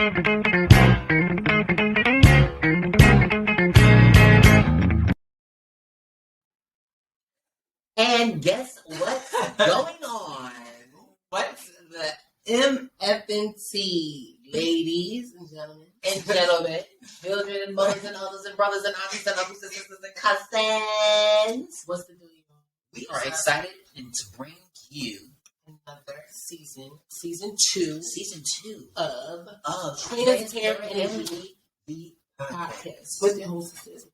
And guess what's going on? What's the MFNT, ladies and gentlemen, children and mothers and others and brothers and aunties and uncles and sisters and cousins? What's the deal? We are excited to bring you another season two of Transparent Energy, the podcast with your hostesses,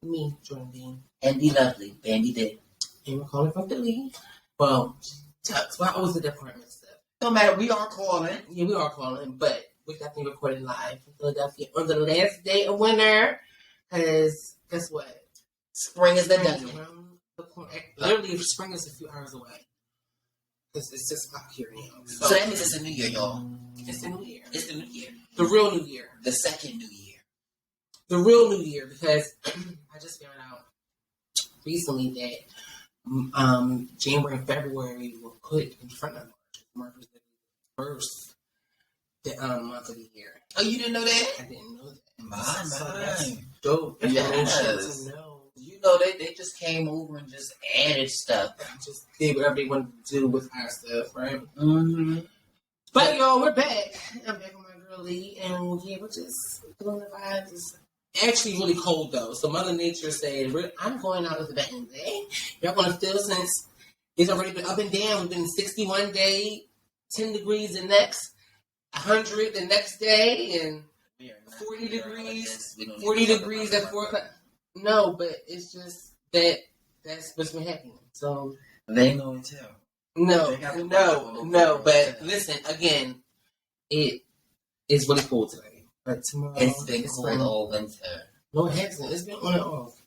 me, Jordan, and the lovely Bandy Dick. And we're calling from Philly. Well, Tux, why always the department stuff? No matter, we are calling. Yeah, we are calling, but we're definitely recording live in Philadelphia on the last day of winter. Because guess what? Spring is the done. Literally, spring is a few hours away. Because it's just hot here now. So that means it's a new year, y'all. It's the new year. It's the new year. The real new year. The second new year. The real new year, because I just found out recently that January and February were put in front of March. March was the first month of the year. Oh, you didn't know that? I didn't know that. My. Dope. Yes. You know, they just came over and just added stuff. Just did whatever they wanted to do with our stuff, right? Mm-hmm. But, y'all, we're back. I'm back with my girl Lee, and yeah, we're just doing the vibes. It's actually really cold, though. So Mother Nature said, I'm going out with a bang, eh? Y'all going to feel since it's already been up and down. We've been 61 day, 10 degrees the next, 100 the next day, and 40 degrees, 40 degrees at 4 o'clock. No, but it's just that's what's been happening. So they know it too. No, but listen, again, it is really cold today. But tomorrow it's been cold all winter. No, it hasn't. It's been on and off.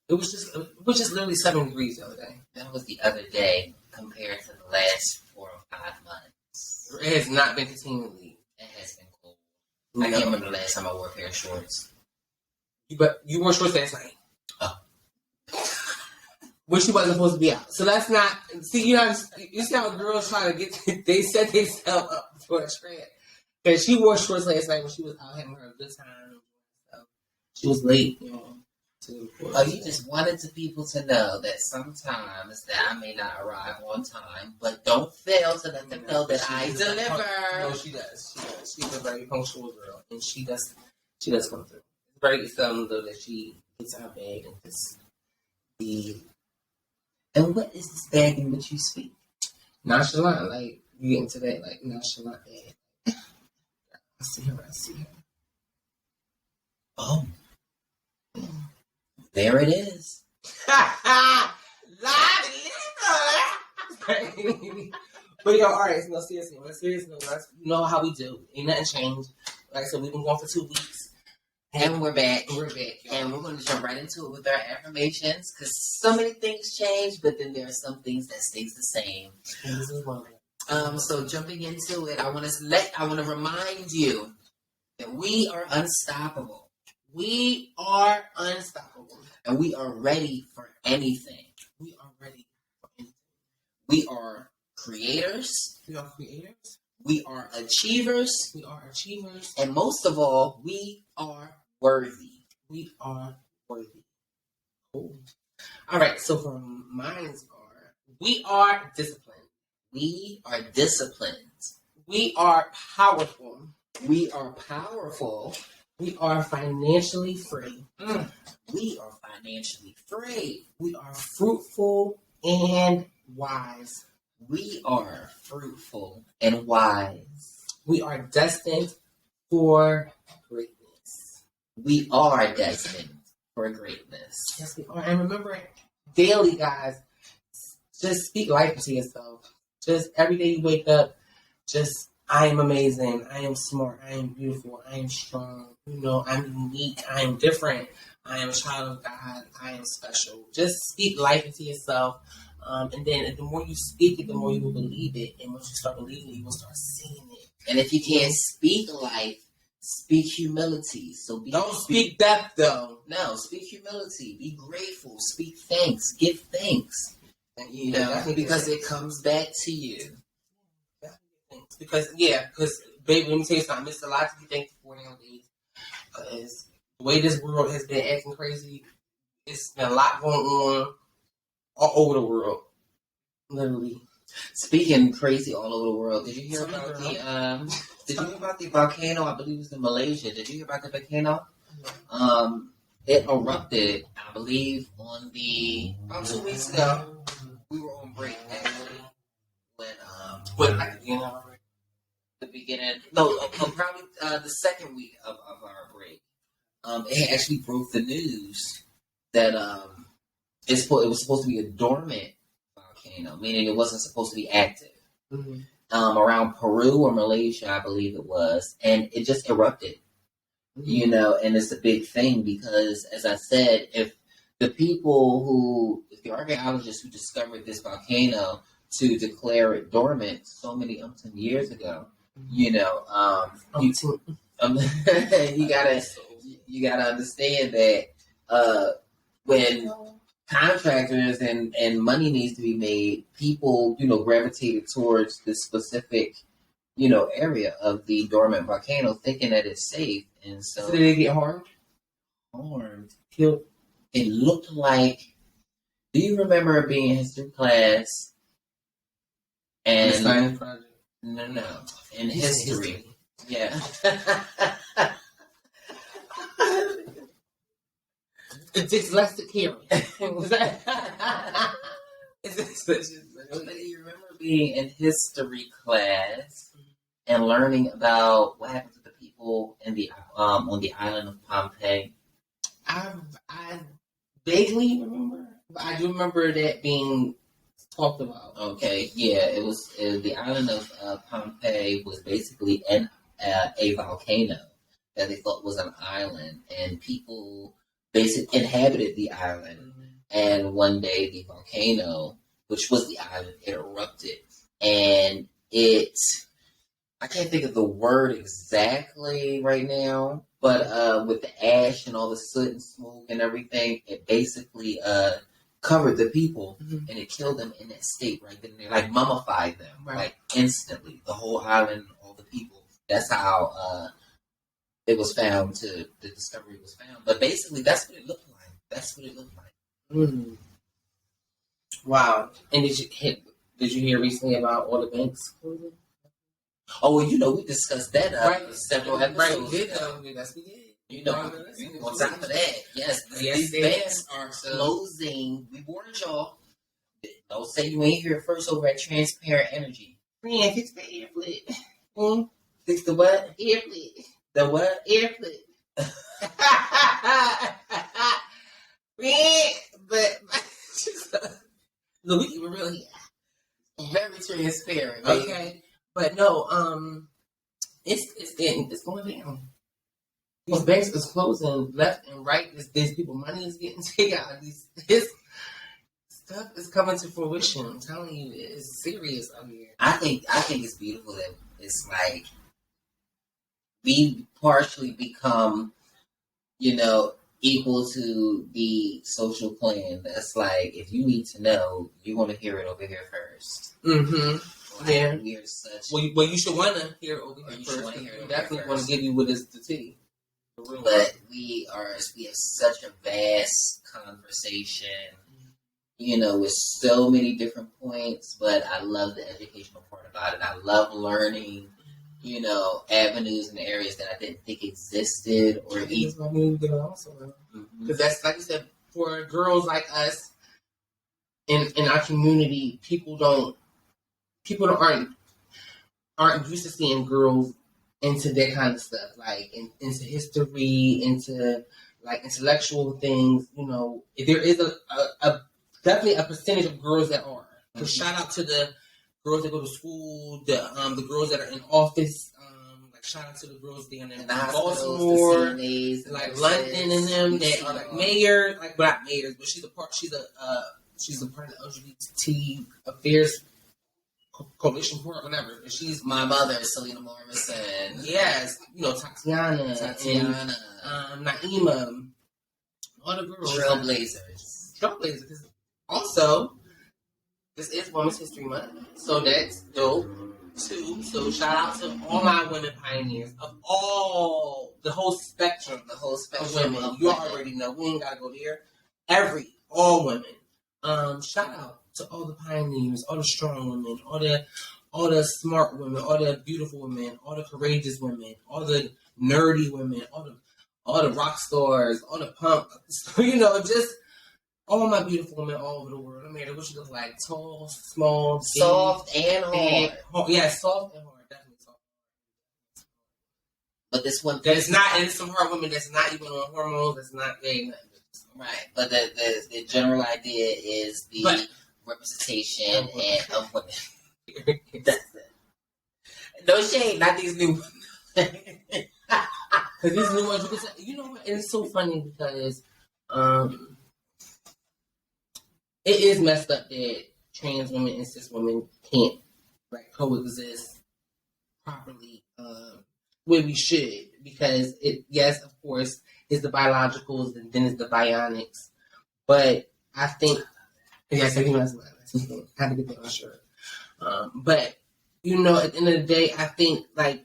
It was just literally 7 degrees the other day. That was the other day compared to the last 4 or 5 months. It has not been continually. It has been cold. I can't remember the last time I wore a pair of shorts. But you wore shorts last night. Oh. When she wasn't supposed to be out. So that's not... See, you see how girls try to get... They set themselves up for a trap. Because she wore shorts last night when she was out having her a good time. So she was late, you know. You just wanted the people to know that sometimes that I may not arrive on time, but don't fail to let them know that I deliver. No, she does. She's a very punctual girl. And she does come through. Very seldom though that she gets out of bed and just be. And what is this bag in which you speak? Nonchalant, like you get into that like nonchalant bag. I see her. Oh, there it is. But yo, all right. No, seriously, you know how we do. Ain't nothing changed. Like I said, we've been going for 2 weeks. And we're back. Y'all. And we're going to jump right into it with our affirmations because so many things change, but then there are some things that stays the same. And this is one of them. So jumping into it, I want to remind you that we are unstoppable. We are unstoppable. And we are ready for anything. We are ready for anything. We are creators. We are creators. We are achievers. We are achievers. And most of all, we are worthy. We are worthy. Cool. All right, so for mines are, we are disciplined. We are disciplined. We are powerful. We are powerful. We are financially free. We are financially free. We are fruitful and wise. We are fruitful and wise. We are destined for greatness. We are destined for greatness. Yes, we are. And remember, daily, guys, just speak life to yourself. Just every day you wake up, just, I am amazing. I am smart. I am beautiful. I am strong. You know, I'm unique. I am different. I am a child of God. I am special. Just speak life into yourself. And then the more you speak it, the more you will believe it. And once you start believing it, you will start seeing it. And if you can't speak life, speak humility. So don't speak death, though. No, speak humility. Be grateful. Speak thanks. Give thanks. And, you know, because it comes back to you. Because baby, let me tell you something. It's a lot to be thankful for nowadays. Because the way this world has been acting crazy, it's been a lot going on all over the world. Literally. Speaking crazy all over the world, did you hear about the volcano? I believe it was in Malaysia. Did you hear about the volcano? It erupted, I believe, about 2 weeks ago. We were on break actually the beginning. No, probably the second week of our break. It actually broke the news that it was supposed to be a dormant volcano, meaning it wasn't supposed to be active. Mm-hmm. Around Peru or Malaysia, I believe it was, and it just erupted. Mm-hmm. And it's a big thing because, as I said, if the archaeologists who discovered this volcano to declare it dormant so many years ago, you gotta understand that when contractors and money needs to be made, people gravitated towards this specific area of the dormant volcano, thinking that it's safe. And so did they get harmed? Killed. It looked like. Do you remember being in history class? And the science project? No. In history. Yeah. It's dyslexic hearing. You remember being in history class and learning about what happened to the people in the on the island of Pompeii? I vaguely remember, but I do remember that being talked about. Okay, yeah, it was the island of Pompeii was basically a volcano that they thought was an island, and people basically inhabited the island. Mm-hmm. And one day, the volcano, which was the island, it erupted, and I can't think of the word exactly right now, but with the ash and all the soot and smoke and everything, it basically covered the people, mm-hmm. and it killed them in that state right then and there, like mummified them, right. Like instantly, the whole island, all the people. That's how it was found. The discovery was found. But basically, that's what it looked like. Mm-hmm. Wow. And did you hear recently about all the banks closing? Oh, well, we discussed that several episodes. Right, that's we did. On top of that, yes, these banks are closing. We warned y'all. Don't say you ain't here first over at Transparent Energy. Man, fix the air flip. Fix the what? Air flip. The what? Air flip. Man, but look, we were really very transparent. Okay. But no, it's going down. These banks is closing left and right. There's people, money is getting taken out. This stuff is coming to fruition. I'm telling you, it's serious out here. I think it's beautiful that it's like we partially become, equal to the social plan. That's like, if you need to know, you want to hear it over here first. Mm-hmm. Yeah. We are such. Well, you should want to hear it over here first. We definitely want to give you what is the tea. But we have such a vast conversation, with so many different points. But I love the educational part about it. I love learning, avenues and areas that I didn't think existed or even. Because that's, like you said, for girls like us in our community, people aren't used to seeing girls into that kind of stuff, like into history, into like intellectual things. There is a definitely a percentage of girls that are. So shout out to the girls that go to school, the girls that are in office. Like shout out to the girls down in Baltimore, like London and them that are like mayors, like not mayors, but she's a part of the LGBT affairs coalition for it, whatever. And she's my mother, Selena Morrison. Yes, Tatiana, and Naima, all the girls. Trailblazers. Because also, this is Women's History Month, so that's dope. too. So shout out to all my women pioneers of all the whole spectrum of women. You already know. We ain't gotta go there. All women. Shout out to all the pioneers, all the strong women, all the smart women, all the beautiful women, all the courageous women, all the nerdy women, all the rock stars, all the punk, just all my beautiful women all over the world. No matter what you look like, tall, small, soft, and hard. Yeah, soft and hard, definitely soft. But this one, there's some hard women that's not even on hormones. That's not gay. Right, but the general idea is the representation of women. That's it. No shade, not these new ones. Because these new ones, you know what? It's so funny because it is messed up that trans women and cis women can't coexist properly where we should. Because yes, of course, it's the biologicals and then it's the bionics. But I think, yes, I had to get that on sure. But at the end of the day, I think I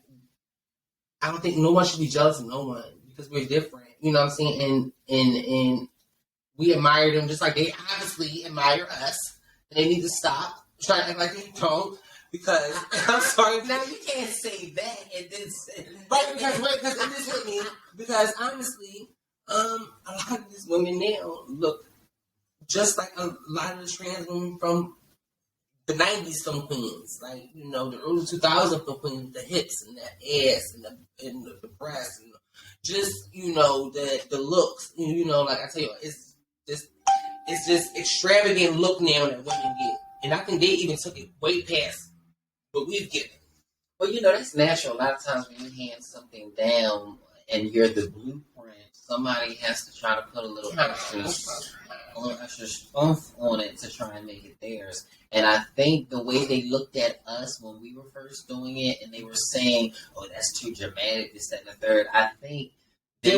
don't think no one should be jealous of no one because we're different. You know what I'm saying? And we admire them just like they obviously admire us. They need to stop trying to act like they don't. Because I'm sorry, now you can't say that and then say because it just hit me. Because honestly, a lot of these women now look just like a lot of the trans women from the 90s, some queens, the early 2000s, some queens, the hips and the ass and the breasts and just the looks. Like I tell you, it's just extravagant look now that women get, and I think they even took it way past what we've given. Well, that's natural. A lot of times when you hand something down and you're the blueprint, somebody has to try to put a little extra oomph on it to try and make it theirs. And I think the way they looked at us when we were first doing it, and they were saying, "Oh, that's too dramatic," this, that, and the third. I think they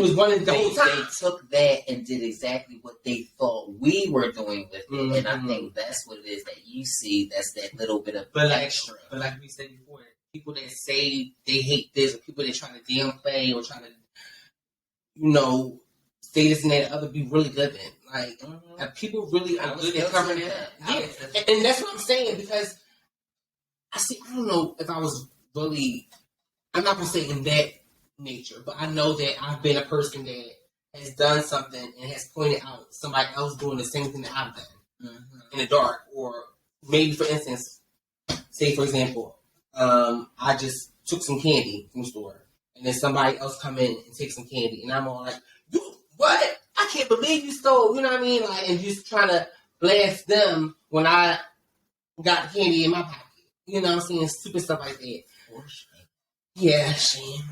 took that and did exactly what they thought we were doing with it. Mm-hmm. And I think that's what it is that you see. That's that little bit of extra. But like we said before, people that say they hate this, or people that try to downplay or try to, say this and that and other, be really living. People really are good at covering it up. Yeah. And that's what I'm saying, because I don't know if I was really, I'm not going to say in that nature, but I know that I've been a person that has done something and has pointed out somebody else doing the same thing that I've done in the dark. Or maybe, for instance, say, for example, I just took some candy from the store, and then somebody else come in and take some candy, and I'm all like, "You what? I can't believe you stole," you know what I mean? And just trying to blast them when I got candy in my pocket. You know what I'm saying? Stupid stuff like that. Yeah, shame.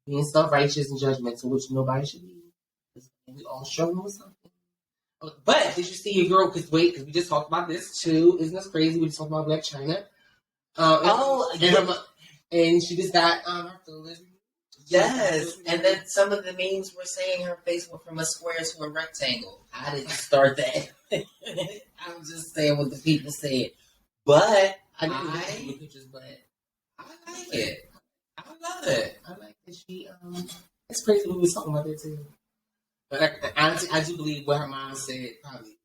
Being self-righteous and judgmental, which nobody should be. We all struggle with something. But did you see your girl? Because we just talked about this too. Isn't this crazy? We just talked about Black China. And she just got her fillers. Yes, and then some of the memes were saying her face went from a square to a rectangle. I didn't start that. I'm just saying what the people said. But I like it. I love it. I like that she. It's crazy we were talking about that too. But I do believe what her mom said probably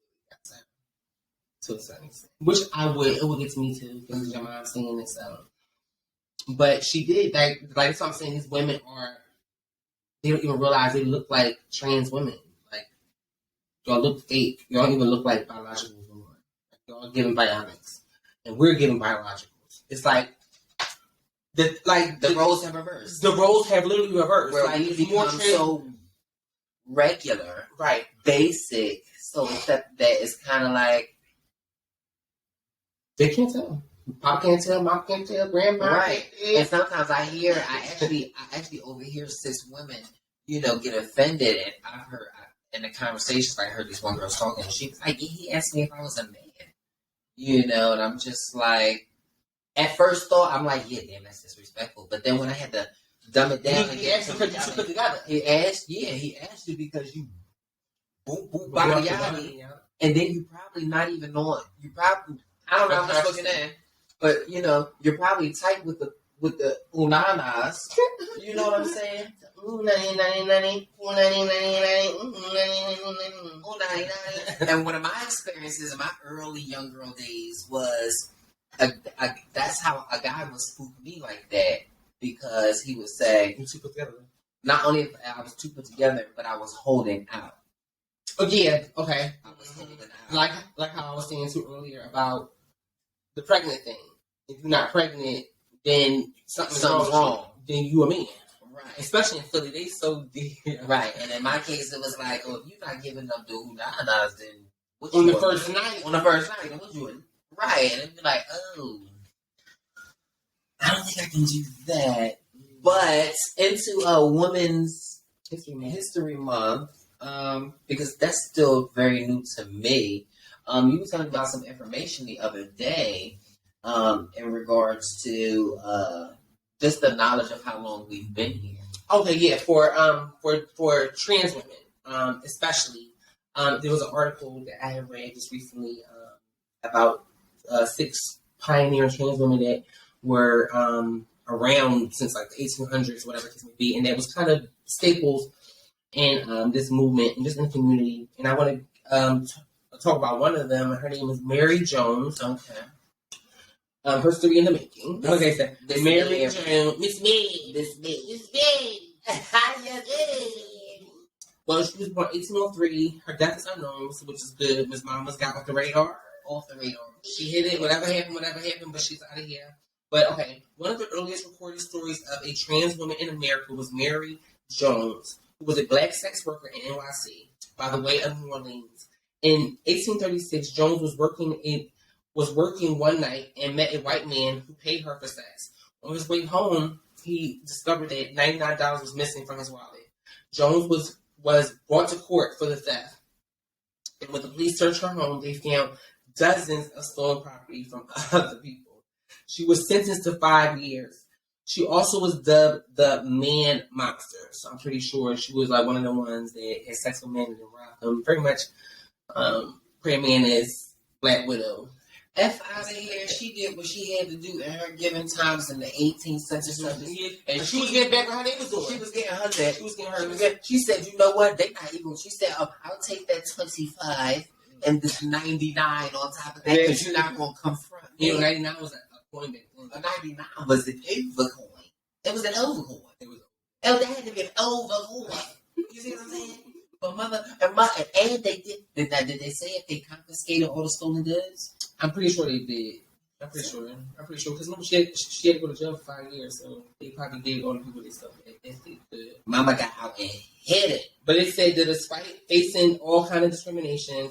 to a certain extent. Which it would get to me too, because your mom's saying this. But she did, like that's what I'm saying, these women they don't even realize they look like trans women. Like, y'all look fake. Y'all don't even look like biological women. Y'all giving bionics. And we're giving biologicals. It's like, the roles have reversed. The roles have literally reversed. Where we become so regular, right, basic, so that it's kind of like, they can't tell. Pop can't tell, mom can't tell, grandma right. can't tell. And sometimes I actually overhear cis women, get offended. And I've heard in the conversations, I heard this one girl talking, and she was like, he asked me if I was a man, and I'm just like, at first thought, I'm like, yeah, damn, that's disrespectful. But then when I had to dumb it down, he asked you because you put together. He asked you because you boom, boom, yada, and then you probably not even on. You probably, I don't know, I'm just looking at. But you're probably tight with the unanas. You know what I'm saying? And one of my experiences in my early young girl days was that's how a guy would spook me like that, because he would say, You two put together. not only if I was too put together, but I was holding out. Oh yeah, okay. I was holding out. Like how I was saying too earlier about the pregnant thing. If you're not pregnant, then something's wrong. Then you a man. Right. Especially in Philly, they so deep. Right. And in my case, it was like, oh, if you're not giving up the unanas, then what On you the doing? first night. On the first night, then what you doing? Right. And it'd be like, oh, I don't think I can do that. But into Women's History Month, because that's still very new to me. You were talking about some information the other day in regards to just the knowledge of how long we've been here. Okay, yeah, for trans women, especially, there was an article that I had read just recently about 6 pioneer trans women that were around since like the 1800s, whatever it may be, and that was kind of staples in this movement and just in the community. And I want to talk about one of them. Her name is Mary Jones. Okay. Her story in the making. Like I said, Mary Jones. Miss me. Miss me. Miss me. How you doing? Well, she was born 1803. Her death is unknown, which is good. Miss Mama's got off the radar. Off the radar. She hit it. Whatever happened, but she's out of here. But okay, one of the earliest recorded stories of a trans woman in America was Mary Jones, who was a black sex worker in NYC by the way of New Orleans. In 1836, Jones was working one night and met a white man who paid her for sex. On his way home, he discovered that $99 was missing from his wallet. Jones was brought to court for the theft. And when the police searched her home, they found dozens of stolen property from other people. She was sentenced to 5 years. She also was dubbed the man monster. So I'm pretty sure she was like one of the ones that had sex with men and robbed them. Pretty much, Prayer Man is Black Widow. F out of here. She did what she had to do in her given times in the 18th century. And she was getting back on her neighbor's door. She was getting her that. She said, you know what? They not even. She said, oh, I'll take that 25 and this 99 on top of that because you're not going to confront me. You know, 99 was a coin back then. A 99 was an overcoin. It was an overcoin. Oh, that had to be an overcoin. You see what I'm saying? But and they did. Did they say if they confiscated all the stolen goods? I'm pretty sure they did. I'm pretty sure because remember she had to go to jail for 5 years, so they probably gave all the people their stuff as they could. Mama got out and hit it. But it said that despite facing all kind of discrimination,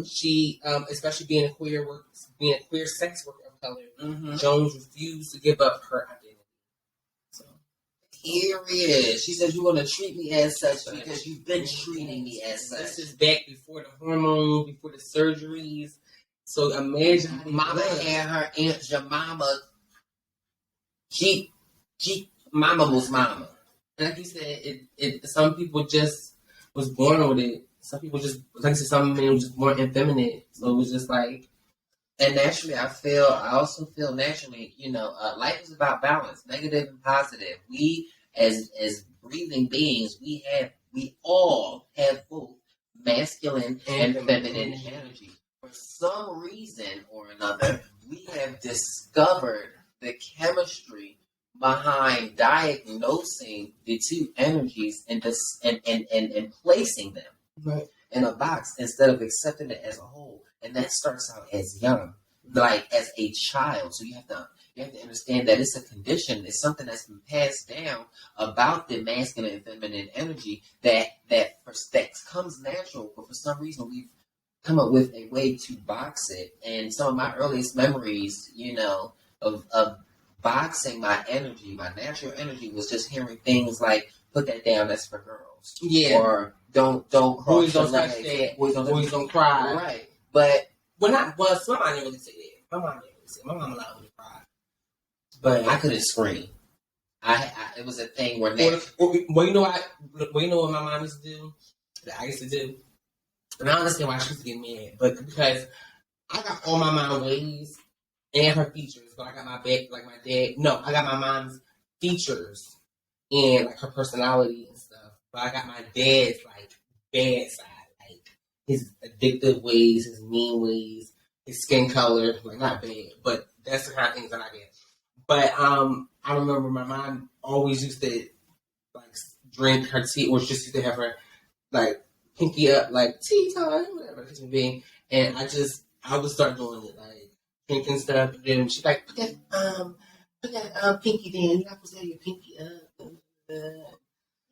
she, especially being a queer sex worker of color, Jones refused to give up her identity. So here it is. She says, you want to treat me as such because you've been treating me as such. This is back before the hormones, before the surgeries. So imagine Mama and her Aunt Jemima. Mama was mama. And like you said, it some people just was born with it. Some people just, like I said, some men were just born effeminate. So it was just like, and naturally, I also feel naturally, life is about balance, negative and positive. We, as breathing beings, we all have both masculine and feminine energy. For some reason or another, we have discovered the chemistry behind diagnosing the two energies and placing them in a box instead of accepting it as a whole. And that starts out as young, like as a child. So you have to understand that it's a condition. It's something that's been passed down about the masculine and feminine energy that comes natural, but for some reason we've come up with a way to box it. And some of my earliest memories, of boxing my energy, my natural energy, was just hearing things like, put that down, that's for girls. Yeah. Or don't cross boys don't your touch legs. that. Boys don't cry. Right. But my mom didn't really say that. My mom allowed me to cry. But I couldn't scream. It was a thing where you know what my mom used to do? That I used to do? And I understand why she used to get mad, but because I got all my mom ways, and her features. But I got my back, like my dad. No, I got my mom's features and like her personality and stuff. But I got my dad's like bad side, like his addictive ways, his mean ways, his skin color. Like not bad, but that's the kind of things that I get. But I remember my mom always used to like drink her tea, or just used to have her like pinky up, like tea time, whatever it may be. And I would start doing it, like drinking stuff. And then she's like, put that pinky down. You're not supposed to have your pinky up.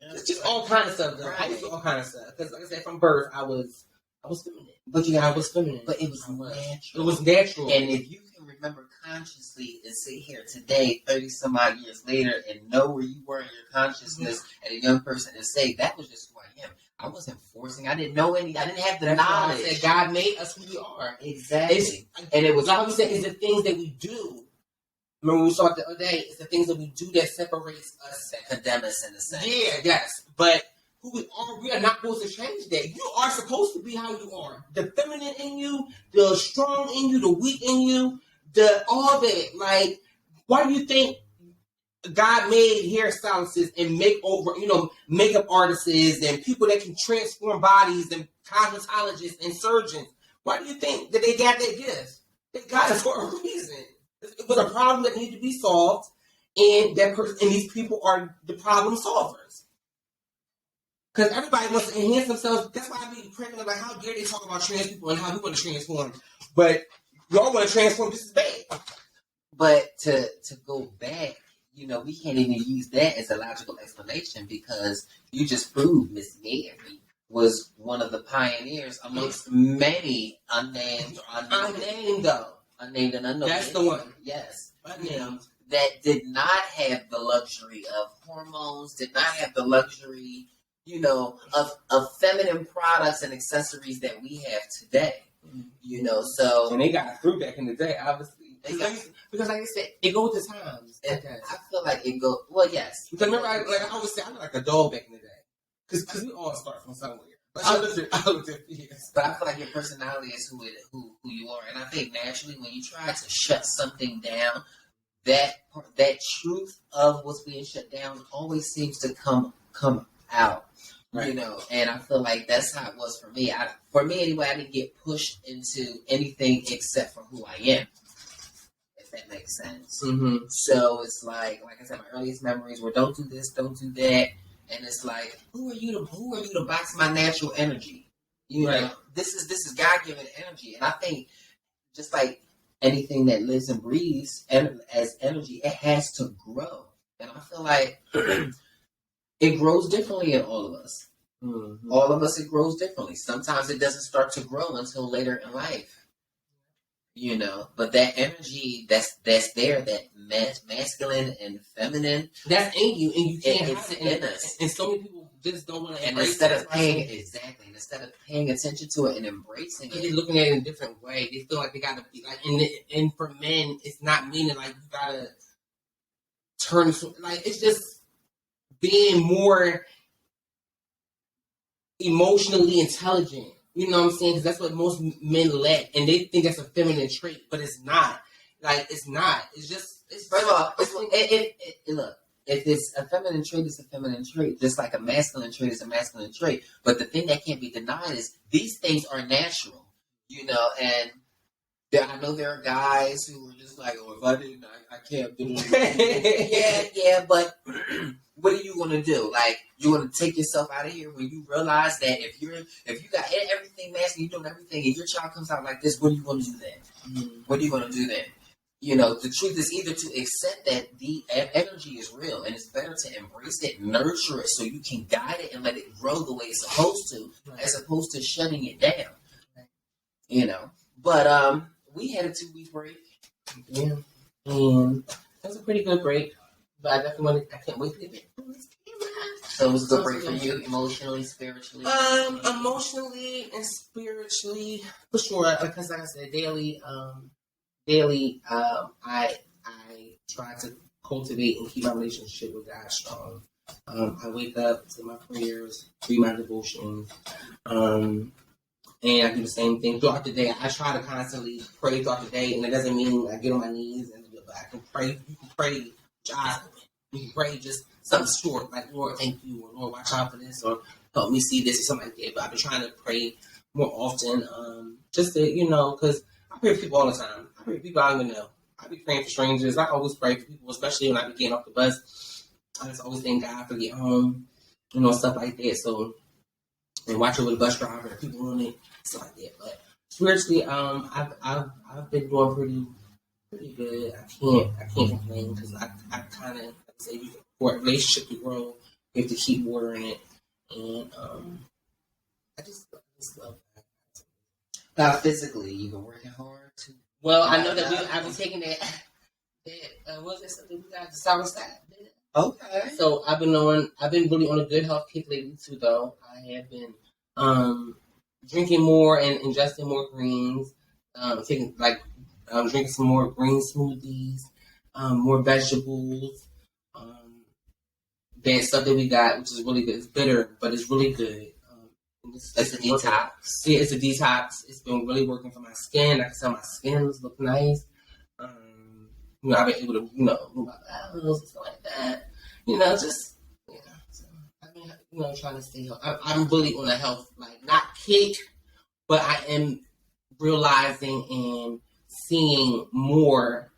It's just all kind of stuff, though. Right. I used to do all kind of stuff because, like I said, from birth, I was feminine. But I was feminine. But it was natural. It was natural. And if you can remember consciously and sit here today, 30 some odd years later, and know where you were in your consciousness and a young person, and say that was just who I am. I wasn't forcing. I didn't know any. I didn't have the That's knowledge. why I said God made us who we are. Exactly. And it was like we said, it's the things that we do. Remember we saw it the other day. It's the things that we do that separates us. that condemn us in a sense. Yeah, yes. But who we are not supposed to change that. You are supposed to be how you are. The feminine in you, the strong in you, the weak in you, the all that. Like, why do you think God made hairstylists and makeup artists and people that can transform bodies and cosmetologists and surgeons? Why do you think that they got that gift? They got it for a reason. It was a problem that needed to be solved, and these people are the problem solvers. Because everybody wants to enhance themselves. That's why I be pregnant. Like, how dare they talk about trans people and how we want to transform? But y'all want to transform just as bad. But to go back, we can't even use that as a logical explanation because you just proved Miss Mary was one of the pioneers amongst many unnamed and unknown. That's the one. Yes. Unnamed. That did not have the luxury of hormones, did not have the luxury, of feminine products and accessories that we have today. So And they got through back in the day, obviously. Because like I said, it goes to times. I feel like it goes, well, yes. Because remember, I always say, I look like a doll back in the day. Because we all start from somewhere. But I looked at yes. But I feel like your personality is who you are. And I think naturally when you try to shut something down, that truth of what's being shut down always seems to come out. Right. And I feel like that's how it was for me. For me anyway, I didn't get pushed into anything except for who I am. If that makes sense. Mm-hmm. So it's like I said, my earliest memories were don't do this, don't do that. And it's like, who are you to box my natural energy? Right. This is God-given energy. And I think just like anything that lives and breathes as energy, it has to grow. And I feel like it grows differently in all of us. Mm-hmm. All of us, it grows differently. Sometimes it doesn't start to grow until later in life. But that energy that's there, that masculine and feminine, that's in you, and you can't it's have it in us. And so many people just don't want to And embrace instead it. of paying attention to it and embracing They're it, looking at it in a different way. They feel like they gotta be like, and for men, it's not meaning like you gotta turn. Like it's just being more emotionally intelligent. You know what I'm saying? Because that's what most men lack, and they think that's a feminine trait, but it's not. Like it's not. It's just. first of all, look. If it's a feminine trait, it's a feminine trait. Just like a masculine trait is a masculine trait. But the thing that can't be denied is these things are natural, and I know there are guys who are just like, oh, if I didn't, I can't do it. yeah, but what are you going to do? Like, you want to take yourself out of here when you realize that if you got everything masculine, you're doing everything, and your child comes out like this, what are you going to do then? Mm-hmm. What are you going to do then? The truth is either to accept that the energy is real and it's better to embrace it, nurture it so you can guide it and let it grow the way it's supposed to, as opposed to shutting it down. But we had a 2-week break. Yeah. And that was a pretty good break. But I definitely I can't wait to get it. So it was a good break for you, emotionally, spiritually? Emotionally and spiritually, for sure. Because like I said, daily, I try to cultivate and keep my relationship with God strong. I wake up to my prayers, read my devotions, and And I do the same thing throughout the day. I try to constantly pray throughout the day, and it doesn't mean I get on my knees but I can pray. You can pray with your eyes open. You can pray just something short, like Lord, thank you, or Lord, watch out for this, or help me see this, or something like that. But I've been trying to pray more often, just to, because I pray for people all the time. I pray for people I don't even know. I be praying for strangers. I always pray for people, especially when I be getting off the bus. I just always thank God for getting home, stuff like that. So, and watch over the bus driver, people on it, stuff like that. But spiritually, I've been doing pretty good. I can't complain because I kind of say for a relationship to grow, you have to keep watering it, and I just love that. Now, physically, you've been working hard too. Well, I know that I've been taking that. What's that something we got? The sour side. Okay. So I've been really on a good health kick lately too. Though I have been drinking more and ingesting more greens, drinking some more green smoothies, more vegetables. That stuff that we got, which is really good. It's bitter, but it's really good. It's a detox. Yeah, it's a detox. It's been really working for my skin. I can tell my skin look nice. I've been able to, move my bowels and stuff like that. So I've been, trying to stay healthy. I'm really on a health, not kick, but I am realizing and seeing more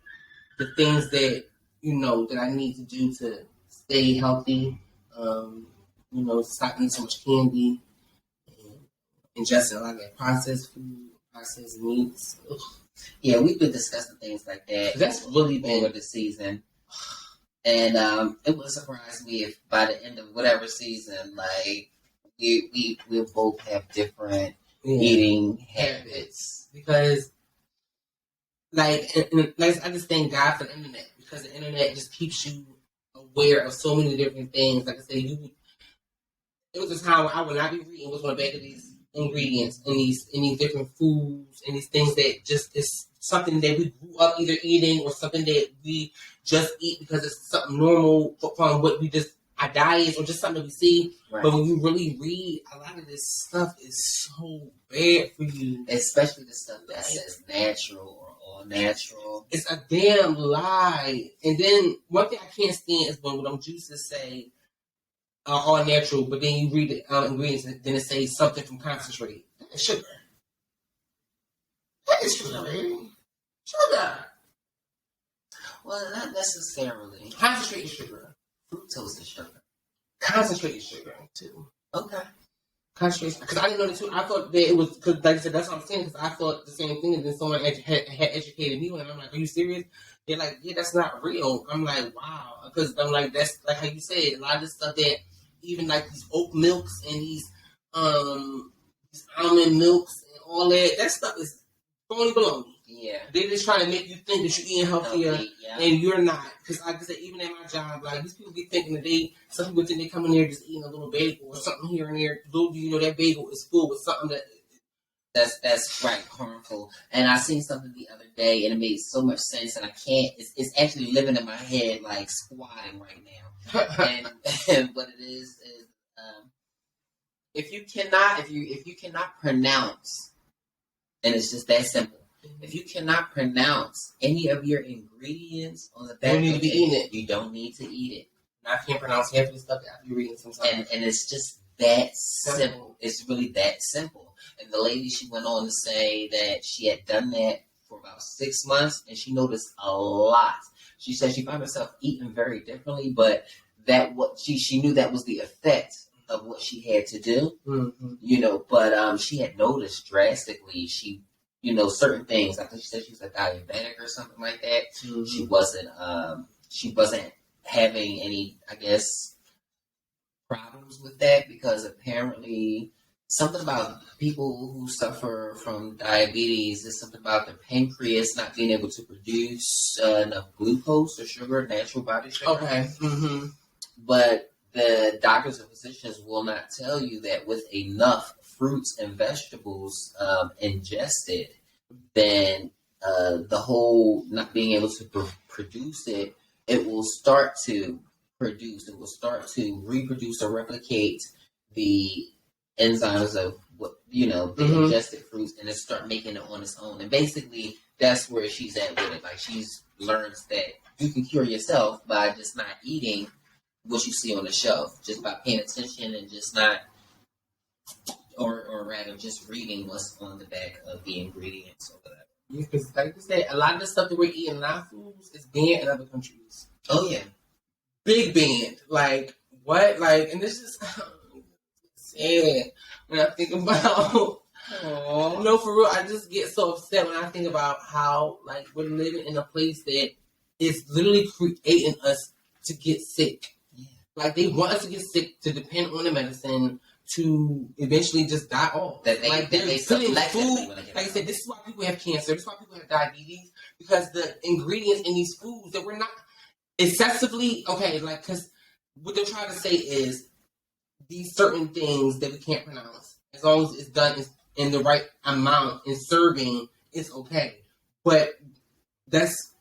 the things that, that I need to do to stay healthy. Stop eating so much candy. Ingesting a lot of that processed food, processed meats. Ugh. Yeah, we've been discussing things like that. That's really been over the season, and it would surprise me if by the end of whatever season, we both have different eating habits. Because, I just thank God for the internet, because the internet just keeps you aware of so many different things. Like I said, it was a time where I would not be reading what's on the back of these ingredients and these different foods and these things that just is something that we grew up either eating or something that we just eat because it's something normal from what we just our diets or just something that we see. Right. But when you really read, a lot of this stuff is so bad for you, especially the stuff that says natural or all natural. It's a damn lie. And then one thing I can't stand is when them juices say all natural, but then you read the ingredients and then it says something from concentrate. That is sugar. That is sugar. Sugar. Well, not necessarily. Concentrate is sugar. Fructose is sugar. Concentrate is sugar too. Okay. Concentrate, because I didn't know that too. I thought that it was, because like I said, that's what I'm saying, because I thought the same thing, and then someone had educated me on it. I'm like, are you serious? They're like, yeah, that's not real. I'm like, wow. Because I'm like, that's like how you said, a lot of this stuff that, even like these oat milks and these almond milks and all that stuff is phony baloney. Yeah. They're just trying to make you think that you're eating healthier, and you're not. Because like I said, even at my job, these people be thinking that some people think they come in there just eating a little bagel or something here and there. Little do you know that bagel is full with something that's right, harmful. And I seen something the other day, and it made so much sense, and I can't. It's actually living in my head, like squatting right now. and what it is if you cannot pronounce, and it's just that simple. If you cannot pronounce any of your ingredients on the back of it, you don't need to eat it. I can't pronounce half of the stuff that I be reading sometimes. And it's just that simple. It's really that simple. And the lady, she went on to say that she had done that for about 6 months, and she noticed a lot. She said she found herself eating very differently, but she knew that was the effect of what she had to do. Mm-hmm. But she had noticed drastically. She, certain things. I think she said she was a diabetic or something like that. Mm-hmm. She wasn't having any, I guess, problems with that, because apparently something about people who suffer from diabetes is something about their pancreas not being able to produce enough glucose or sugar, natural body sugar. Okay. Mm-hmm. But the doctors and physicians will not tell you that with enough fruits and vegetables ingested, then the whole not being able to produce it will start to produce. It will start to reproduce or replicate the enzymes of what the ingested fruits, and then start making it on its own. And basically, that's where she's at with it. Like she's learns that you can cure yourself by just not eating what you see on the shelf, just by paying attention and just not, or rather, just reading what's on the back of the ingredients or whatever. Yeah, because like I said, a lot of the stuff that we're eating in our foods is banned in other countries. Oh yeah, big banned. Like what? Like, and this is sad when I think about. No, for real, I just get so upset when I think about how like we're living in a place that is literally creating us to get sick. Yeah. Like they want us to get sick to depend on the medicine to eventually just die off. That they, like that they putting selectively food. Like I said, this is why people have cancer. This is why people have diabetes, because the ingredients in these foods that we're not excessively okay. Like, because what they're trying to say is these certain things that we can't pronounce, as long as it's done in the right amount in serving, it's okay. But that's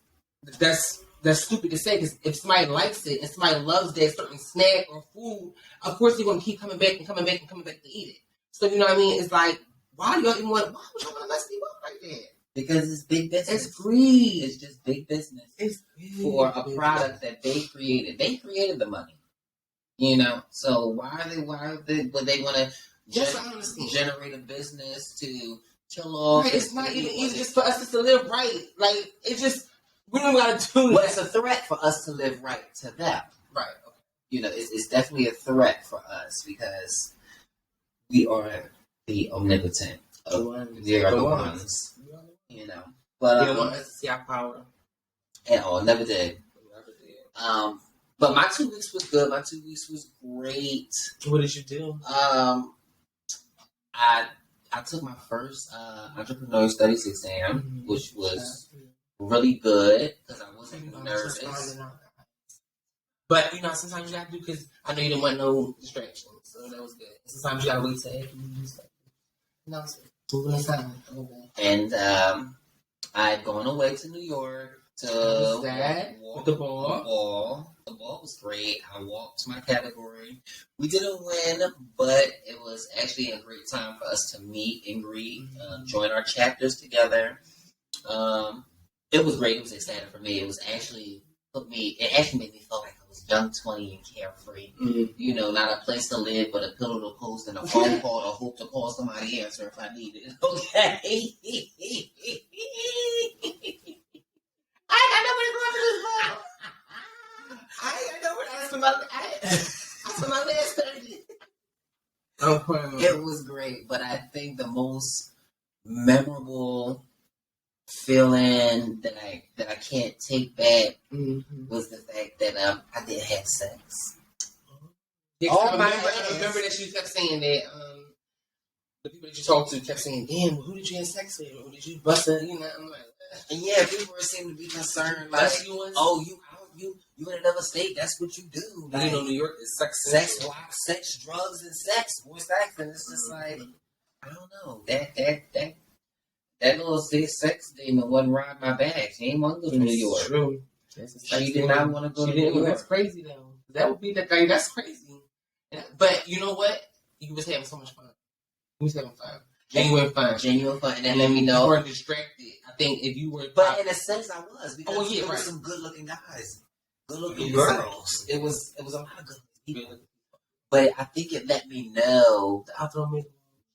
stupid to say, because if somebody likes it and somebody loves that certain snack or food, of course they're going to keep coming back and coming back and coming back to eat it. So you know what I mean? It's like, why would y'all want to mess people up like that? Because it's big business. It's greed. It's just big business. It's for a product that they created. They created the money. So would they want to generate a business to kill off? Right, it's not even easy just for us just to live right. Like, it's just, we don't got to do that. Well, it's a threat for us to live right to them. Right. Okay. It's definitely a threat for us because we are the omnipotent. We are the ones. But they want us to see our power. At all, never did. But my 2 weeks was good. My 2 weeks was great. What did you do? I took my first entrepreneurial studies exam, which was really good because I wasn't nervous. But sometimes you gotta do, because I know you didn't want no distractions, so that was good. Sometimes you gotta wait till after you do stuff. And I'd gone away to New York to walk the ball. The ball was great. I walked my category. We didn't win, but it was actually a great time for us to meet and greet, join our chapters together. It was great. It was exciting for me. It actually made me feel like I was young, 20, and carefree. Mm-hmm. Not a place to live, but a pillow to post and a phone call to hope to call somebody answer if I need it. Okay. I got nobody going to this ball. I ain't got nobody. I spent my last 30. It was great, but I think the most memorable feeling that I can't take back was the fact that I did have sex. I remember that you kept saying that the people that you talked to kept saying, "Damn, who did you have sex with? Or did you bust it?" I'm like, and yeah, people seem to be concerned, like, "Oh, you in another state? That's what you do." Like, New York is sex, drugs, and sex, sex, and it's just like, I don't know, that little sex demon wasn't riding my back. She ain't want to go to New York. True. She did not want to go to New York. That's crazy though. That would be the thing. That's crazy. But you know what? You was having so much fun. You was having fun. Genuine fun. And that let me know. You weren't distracted. I think if you were... But in a sense, I was. Because there were some good-looking guys. Good-looking girls. It was a lot of good people. But I think it let me know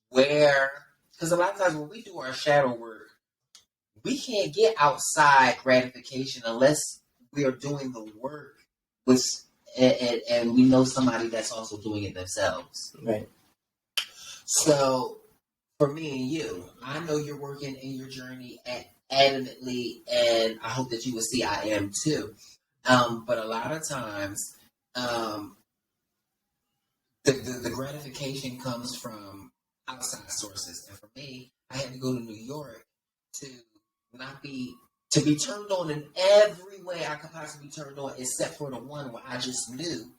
where... Because a lot of times when we do our shadow work, we can't get outside gratification unless we are doing the work, and we know somebody that's also doing it themselves. Right. So, for me and you, I know you're working in your journey adamantly, and I hope that you will see I am too. But a lot of times, the gratification comes from outside sources, and for me, I had to go to New York to be turned on in every way I could possibly be turned on, except for the one where I just knew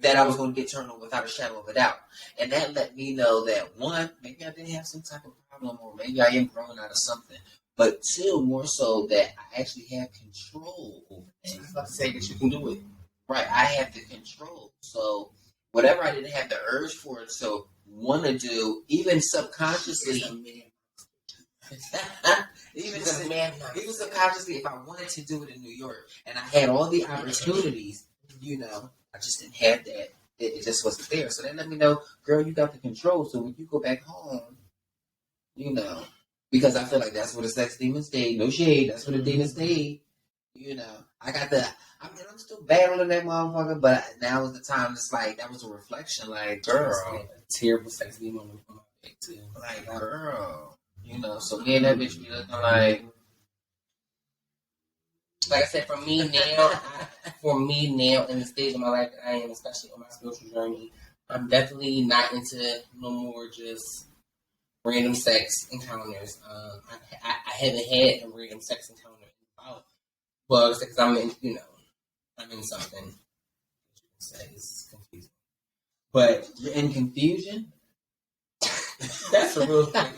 that I was going to get turned on without a shadow of a doubt. And that let me know that, one, maybe I did have some type of problem, or maybe I am growing out of something. But two, more so that I actually have control over it. I was about to say that you can do it. Right, I have the control. So whatever I didn't have the urge for it, so want to do, even subconsciously. even subconsciously, if I wanted to do it in New York, and I had all the opportunities, I just didn't have that. It just wasn't there. So they let me know, girl, you got the control. So when you go back home, because I feel like that's where the sex demons stay. No shade, that's where the demons stay. I'm still battling that motherfucker, but now is the time. It's like that was a reflection. Like, girl, a terrible sex demon on my back too. Like, girl, So me and that bitch be looking like I said, for me now, in the stage of my life that I am, especially on my spiritual journey, I'm definitely not into no more just random sex encounters. I haven't had a random sex encounter in about, well, because I'm in, I'm in something. It's confusing. But you're in confusion. That's a real thing.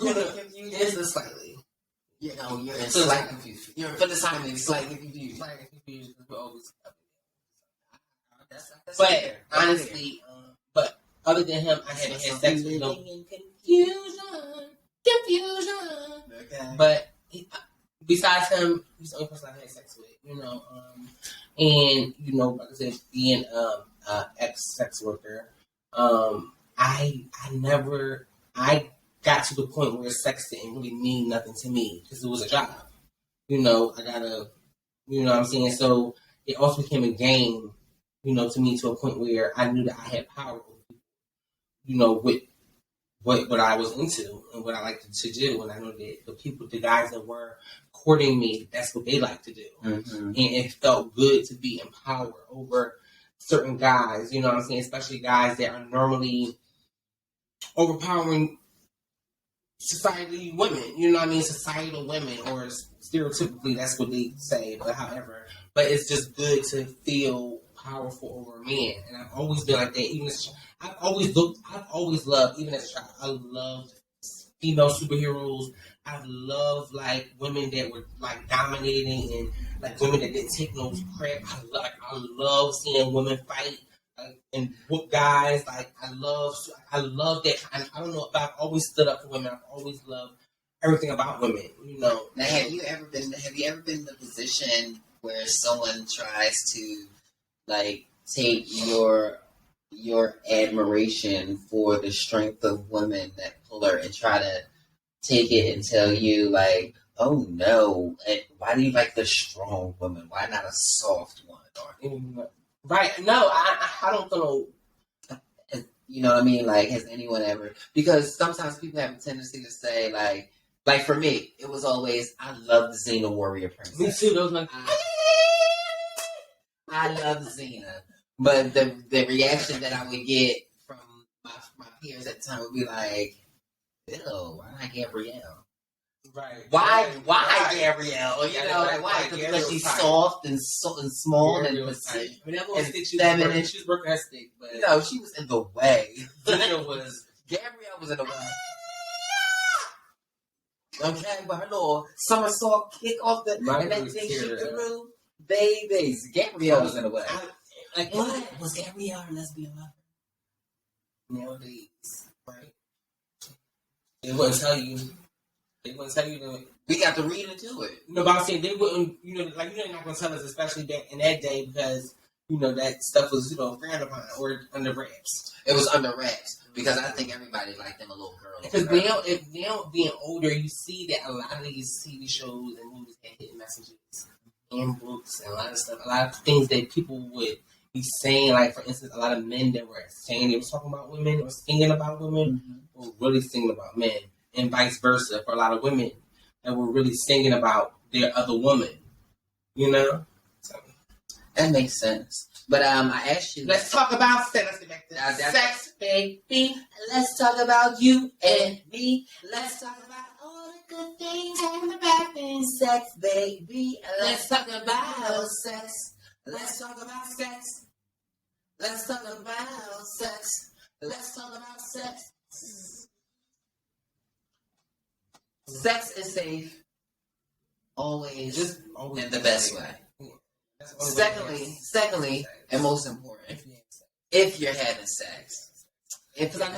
It's a slightly. You're in slight confusion. You're for the time in slightly confused. Slightly confused. That's but fair. honestly, but other than him, I haven't had sex with no confusion. Okay. But besides him, he's the only person I've had sex with. And like I said, being ex-sex worker, I got to the point where sex didn't really mean nothing to me because it was a job. I gotta, what I'm saying? So it also became a game, to me, to a point where I knew that I had power, with what I was into and what I liked to do. And I know that the guys that were courting me, that's what they like to do. Mm-hmm. And it felt good to be in power over certain guys, what I'm saying? Especially guys that are normally overpowering society women, societal women, or stereotypically that's what they say, but it's just good to feel powerful over a man. And I've always been like that, even as I've always loved, even as a child, I loved female superheroes. I loved like women that were like dominating and like women that didn't take no crap. I love seeing women fight and whoop guys. Like I love that. I don't know if I've always stood up for women. I've always loved everything about women. Now, have you ever been in the position where someone tries to like take your admiration for the strength of women that pull her and try to take it and tell you like, oh no, why do you like the strong woman? Why not a soft one? Right? No, I don't know. You know what I mean? Like, has anyone ever? Because sometimes people have a tendency to say like for me, it was always I love the Xena Warrior Princess. Me too. Those like I love Xena, but the reaction that I would get from my peers at the time would be like, ew, why not Gabrielle? Right. Why Gabrielle? Why? Because she's soft and small and petite. I mean, that little stick she was working her stick, but she was in the way. Gabrielle was in the way. Okay, but her little somersault kick off and that thing shoot through. Babies, Gabrielle was in the way. What was Gabrielle a lesbian lover? Nowadays, right? They wouldn't tell you. That. We got to read into it. No, but I'm saying they wouldn't. They're not going to tell us, especially back in that day, because that stuff was frowned upon or under wraps. It was under wraps because I think everybody liked them a little girl. Because now being older, you see that a lot of these TV shows and movies had hidden messages and books and a lot of stuff, a lot of things that people would be saying. Like for instance, a lot of men that were saying they were talking about women or singing about women were really singing about men. And vice versa for a lot of women that were really singing about their other woman, So that makes sense. But I asked you. Let's talk about sex. Let's get back to sex, baby. Let's talk about you and me. Let's talk about all the good things and the bad things. Sex, baby. Let's talk about sex. Let's talk about sex. Let's talk about sex. Let's talk about sex. Sex is safe, always in the best way. Secondly, and most important, if you're having sex. Because I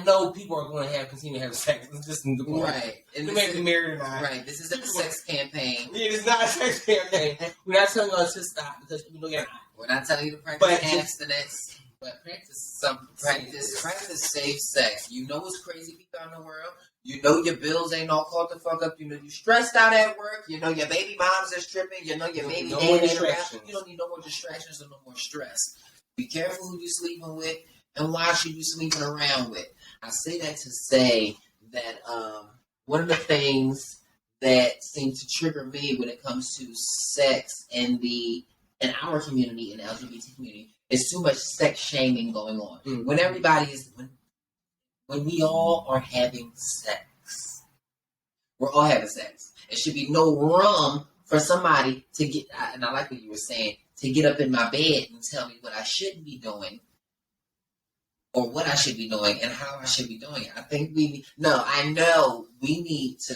know people are going to continue to have sex. It's just the point. Right. And maybe married or not. Right. This is a sex campaign. Yeah, it's not a sex campaign. We're not telling y'all to stop because we know you're not. We're not telling you to practice abstinence, but practice safe sex. You know what's crazy people in the world? You know your bills ain't all caught the fuck up. You know you stressed out at work. You know your baby moms are stripping. You know your baby dad ain't around. You don't need no more distractions or no more stress. Be careful who you're sleeping with. And why should you sleeping around with? I say that to say that one of the things that seem to trigger me when it comes to sex in our community, in the LGBT community, is too much sex shaming going on. Mm-hmm. When we all are having sex, we're all having sex. There should be no room for somebody to get, and I like what you were saying, to get up in my bed and tell me what I shouldn't be doing. Or what I should be doing and how I should be doing it. I know we need to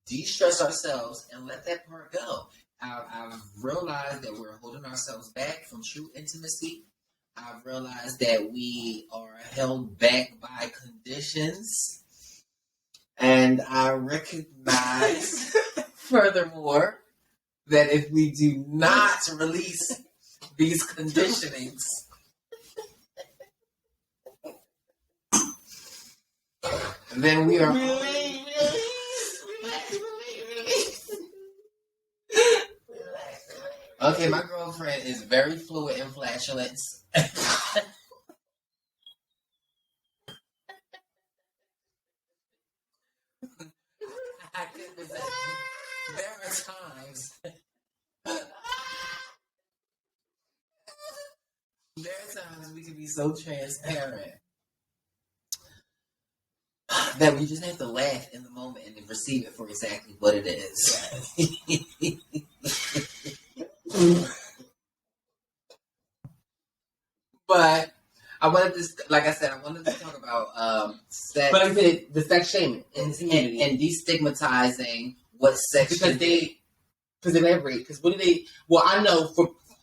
de-stress ourselves and let that part go. I've realized that we're holding ourselves back from true intimacy. I've realized that we are held back by conditions. And I recognize, furthermore, that if we do not release these conditionings, then we are release. Okay, my girlfriend is very fluid in flatulence. I couldn't resist. There are times. There are times we can be so transparent that we just have to laugh in the moment and receive it for exactly what it is. But I wanted to talk about sex. But I said the sex shaming and destigmatizing what sex because they elaborate. Because what do they? Well, I know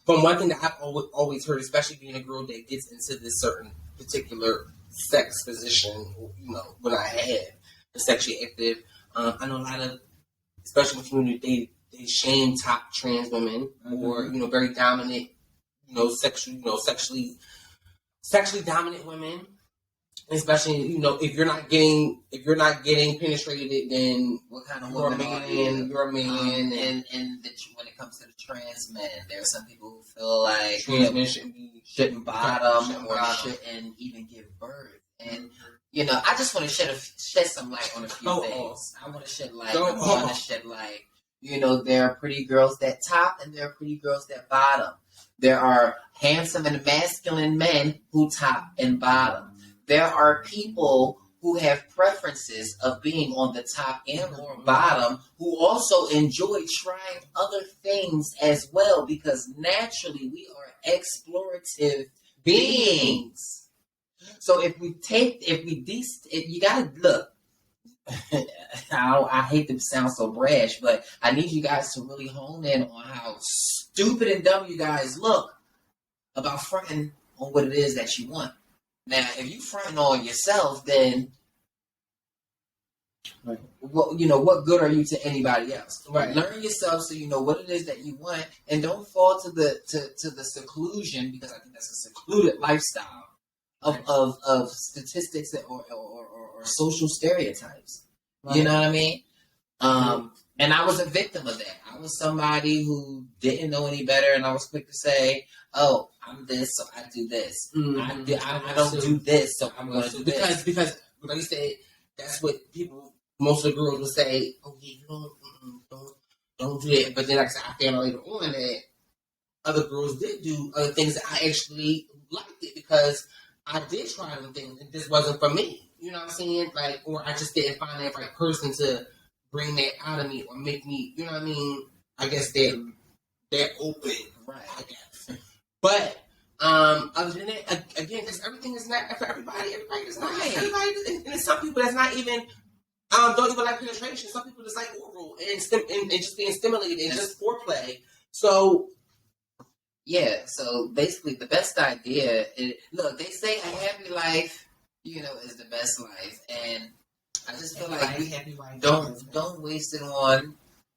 from one thing that I've always heard, especially being a girl that gets into this certain particular sex position, when I had the sexually active, I know a lot of, especially in the community, they shame top trans women or very dominant, sexually dominant women, especially if you're not getting penetrated, then what kind of you're a man? You're a man, and when it comes to the trans men, there are some people who feel like trans men shouldn't bottom or shouldn't even give birth. And I just want to shed some light on a few things. I want to shed light. There are pretty girls that top and there are pretty girls that bottom. There are handsome and masculine men who top and bottom. There are people who have preferences of being on the top and or bottom who also enjoy trying other things as well, because naturally we are explorative beings. So you gotta look. I hate to sound so brash, but I need you guys to really hone in on how stupid and dumb you guys look about fronting on what it is that you want. Now, if you fronting on yourself, then what good are you to anybody else? Right. Learn yourself so you know what it is that you want, and don't fall to the seclusion, because I think that's a secluded lifestyle of statistics or social stereotypes. Right. You know what I mean? And I was a victim of that. I was somebody who didn't know any better, and I was quick to say, "Oh, I'm this, so I do this. I don't do this, so I'm going to do this." Because like you said, that's what most of the girls would say. Oh yeah, don't do that. But then, like I said, I found out later on that other girls did do other things that I actually liked it, because I did try them things, and this wasn't for me. You know what I'm saying? Like, or I just didn't find that right person to bring that out of me or make me, you know what I mean? I guess they're open, right? I guess. But other than that, again, because everything is not for everybody. Everybody is not. Right. Everybody, and there's some people that's not even don't even like penetration. Some people just like oral and just being stimulated and just foreplay. So Yeah, so basically the best idea is, look, they say a happy life, is the best life. And I just feel like we don't waste it on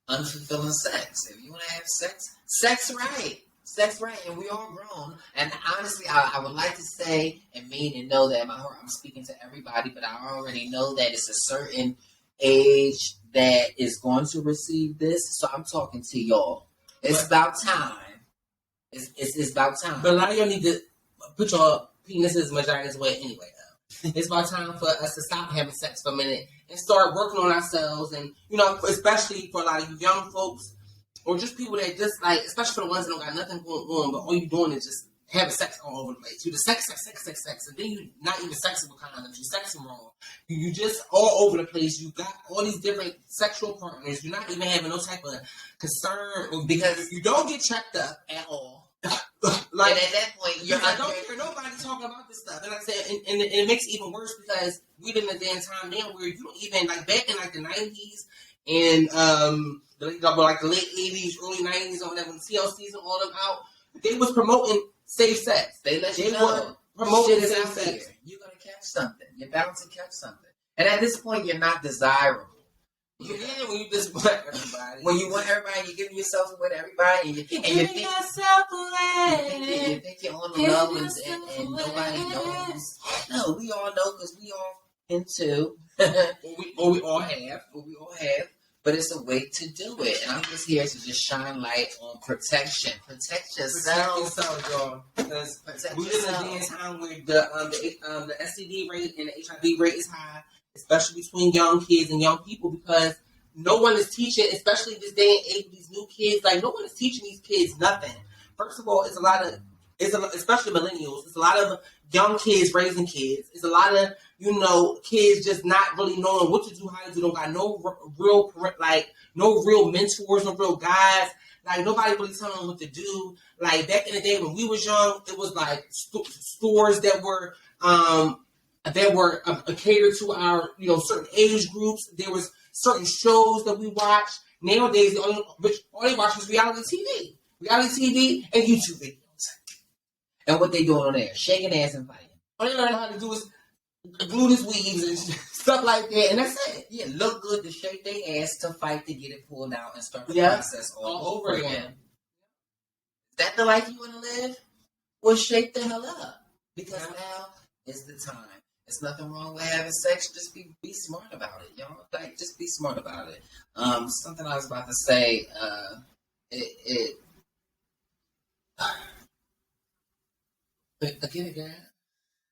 unfulfilling sex. If you want to have sex right. Sex right, and we all grown. And honestly, I would like to say and mean and know that in my heart I'm speaking to everybody, but I already know that it's a certain age that is going to receive this. So I'm talking to y'all. It's about time. It's about time. But a lot of y'all need to put your penises, vaginas away anyway. It's about time for us to stop having sex for a minute and start working on ourselves. And, especially for a lot of you young folks or just people that just like, especially for the ones that don't got nothing going on, but all you doing is just having sex all over the place. You just sex. And then you not even sexing with condoms. You sexing wrong. You just all over the place. You got all these different sexual partners. You're not even having no type of concern because you don't get checked up at all. Like, and at that point, I don't hear nobody talking about this stuff. And like I said, and it makes it even worse because we live in a damn time now where you don't even, like back in like the 90s and the late 80s, early 90s, or whatever, when TLCs and all them out, they was promoting safe sex. They let you know. Promoting shit is safe out sex. Here. You're going to catch something. You're bound to catch something. And at this point, you're not desirable. Yeah, when you just want everybody. When you want everybody, you're giving yourself away to everybody. And you think yourself away. You think you're on the low and nobody knows. No, we all know because we all into. or we all have. But it's a way to do it. And I'm just here to just shine light on protection. Protect yourself. Y'all. Because we live in a day and time where the STD rate and the HIV rate is high, especially between young kids and young people, because no one is teaching, especially this day and age, these new kids, like no one is teaching these kids nothing. First of all, especially millennials, it's a lot of young kids raising kids. It's a lot of, kids just not really knowing what to do, how to do. Don't got no real mentors, no real guides. Like nobody really telling them what to do. Like back in the day when we was young, it was like stores that were catered to our, certain age groups. There was certain shows that we watched. Nowadays, all they watch is reality TV and YouTube videos. And what they doing on there? Shaking ass and fighting. All they learn how to do is glue this weaves and stuff like that, and that's it. Yeah, look good to shake their ass, to fight to get it pulled out and start the process all over again. Is that the life you want to live? Well, shake the hell up. Because now is the time. There's nothing wrong with having sex. Just be smart about it, y'all. Like, just be smart about it. Something I was about to say, Get it, girl.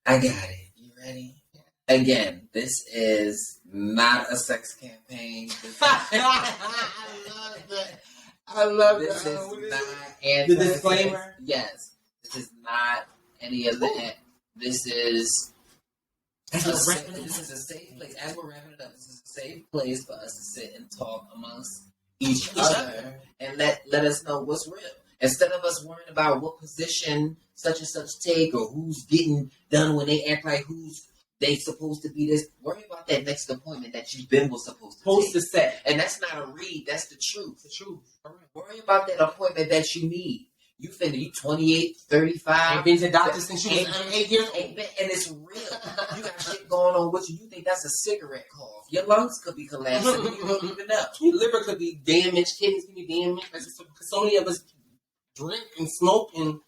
I got it. You ready? Again, this is not a sex campaign. I love this. This is not the disclaimer. Yes, this is not any of that. This is a safe place. As we're wrapping it up, this is a safe place for us to sit and talk amongst each other and let us know what's real. Instead of us worrying about what position such and such take or who's getting done when they act like who's they supposed to be this. Worry about that next appointment that you've been supposed to set. And that's not a read, that's the truth. The truth. Worry about that appointment that you need. You 28, 35. Ain't been to doctors since you was 8 years old. And it's real. You got shit going on with you. You think that's a cigarette cough. Your lungs could be collapsing and you don't even know. Your liver could be damaged. Kidneys could be damaged. Because so many of us drink and smoke and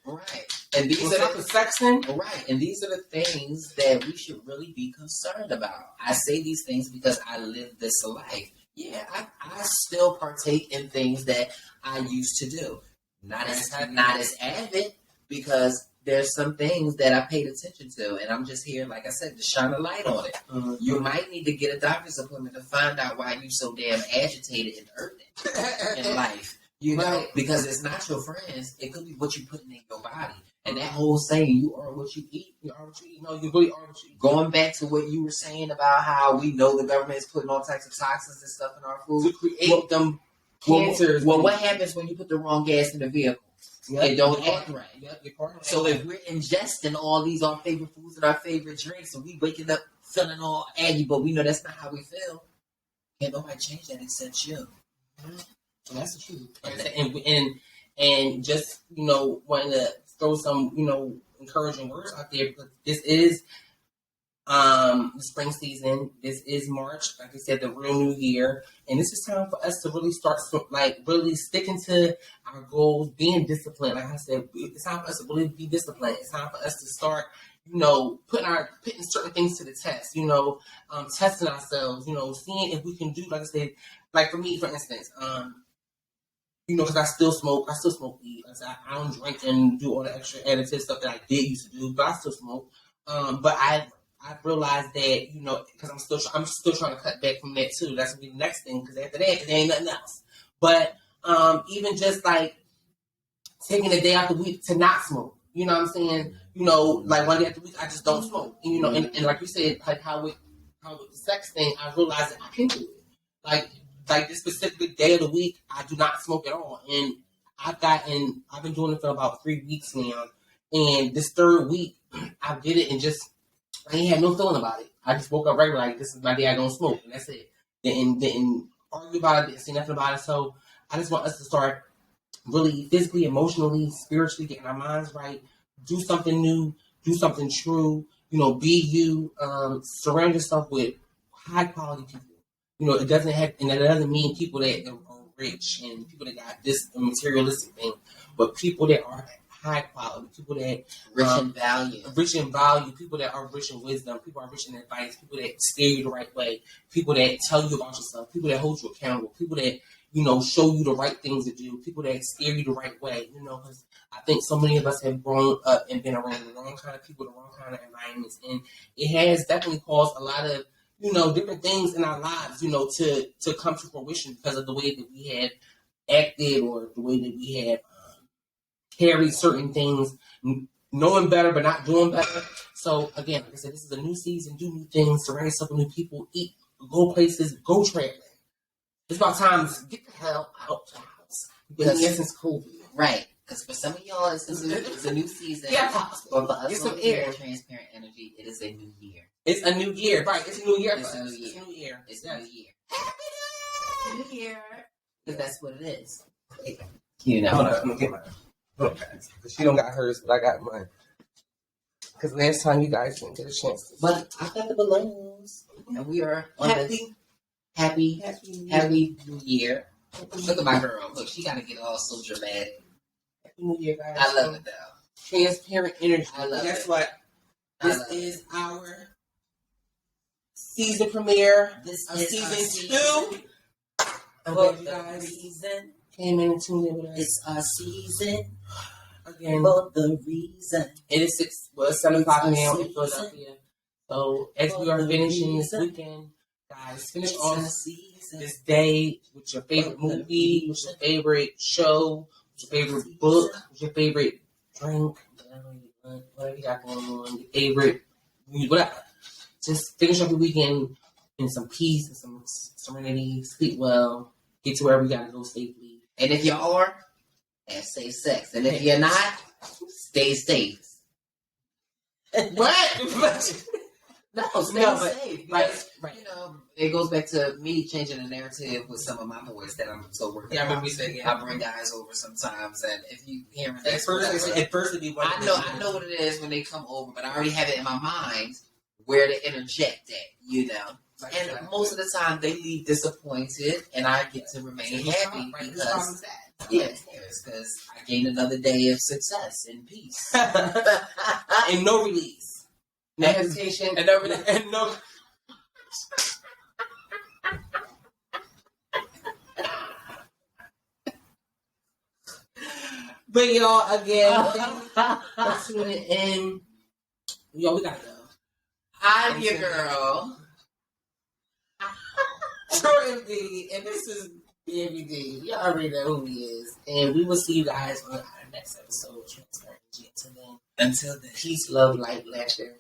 and these are the sexing. Right. And these are the things that we should really be concerned about. I say these things because I live this life. Yeah, I still partake in things that I used to do. Not as avid, because there's some things that I paid attention to, and I'm just here, like I said, to shine a light on it. Mm-hmm. You might need to get a doctor's appointment to find out why you're so damn agitated and irritated in life. Because it's not your friends. It could be what you're putting in your body. And that whole saying, you are what you eat. You are what you eat. No, you really are what you eat. Going back to what you were saying about how we know the government is putting all types of toxins and stuff in our food. To create them cancers. Well, what happens when you put the wrong gas in the vehicle? Yep. It don't act right. Yep, so if we're ingesting all these our favorite foods and our favorite drinks, and we waking up feeling all aggy, but we know that's not how we feel, can't nobody change that except you. Mm-hmm. So that's the truth. and just, wanting to throw some, encouraging words out there, because this is the spring season. This is March, like I said, the real new year, and this is time for us to really start, really sticking to our goals, being disciplined. Like I said, it's time for us to really be disciplined. It's time for us to start, putting certain things to the test. Testing ourselves. Seeing if we can do, like I said, like for me, for instance, because I still smoke weed. I don't drink and do all the extra additive stuff that I did used to do, but I still smoke. But I've realized that, because I'm still trying to cut back from that too. That's gonna be the next thing, because after that, there ain't nothing else. But even just like taking a day out the week to not smoke, you know what I'm saying? Like one day out the week, I just don't smoke. And, and like you said, like how with the sex thing, I realized that I can do it. Like this specific day of the week, I do not smoke at all. And I've been doing it for about 3 weeks now. And this third week, I did it and I ain't had no feeling about it. I just woke up regular, like, this is my day I don't smoke, and that's it. Didn't argue about it, didn't say nothing about it. So I just want us to start really physically, emotionally, spiritually getting our minds right, do something new, do something true, be you, surround yourself with high quality people. It doesn't mean people that are rich and people that got this materialistic thing, but people that are high quality, people that rich in value, people that are rich in wisdom, people are rich in advice, people that steer you the right way, people that tell you about yourself, people that hold you accountable, people that show you the right things to do, people that steer you the right way. Because I think so many of us have grown up and been around the wrong kind of people, the wrong kind of environments, and it has definitely caused a lot of different things in our lives, to come to fruition because of the way that we have acted or the way that we have carried certain things, knowing better but not doing better. So again, like I said, this is a new season, do new things, surround yourself with new people, eat, go places, go traveling. It's about time to get the hell out the house. Because since COVID. Right. Because for some of y'all, it's a new season. Yeah. But for us, it's some air. Transparent energy, it is a new year. It's a new year. Right. It's a new year. It's a new year. It's a new year. It's a new year. Happy New Year. Because that's what it is. I'm gonna get mine. Because she don't got hers, but I got mine. Because last time you guys didn't get a chance. But I got the balloons. And we are on happy New Year. Look at my girl. Look, she got to get all so dramatic. Happy New Year, guys. I love it, though. Transparent energy. I love Guess it. what? This is our season premiere. This of is season our 2. I'm For glad you the guys reason. came in and tuned in with us. It's our season. Again, For the reason. it is 7 o'clock It's now our in Philadelphia. So as we are finishing this weekend, guys, finish It's off our season. this day with your favorite movie, with your favorite show, with your favorite book, with your favorite drink, whatever you got going on, your favorite music, whatever. Just finish up the weekend in some peace and some serenity, sleep well, get to wherever you gotta go safely. And if you are, have safe sex. And if you're not, stay safe. What? No, stay safe. Right. It goes back to me changing the narrative with some of my boys that I'm so working Yeah, I on. remember you saying, I bring guys over sometimes, and if you hearing At this, first it'd be one I know what it is when they come over, but I already have it in my mind where to interject at, And most of the time they leave disappointed, and I get to remain happy because because I gained another day of success and peace. and no release. No hesitation. And no. But y'all, again, for tuning in. Yo, we gotta go. I'm your girl. Jordan B, and this is BMD. Y'all already know who he is. And we will see you guys on our next episode of Transparent. Until then, peace, love, light, laughter.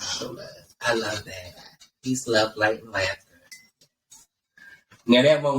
Show love. I love that. Peace, love, light, and laughter. Now that one was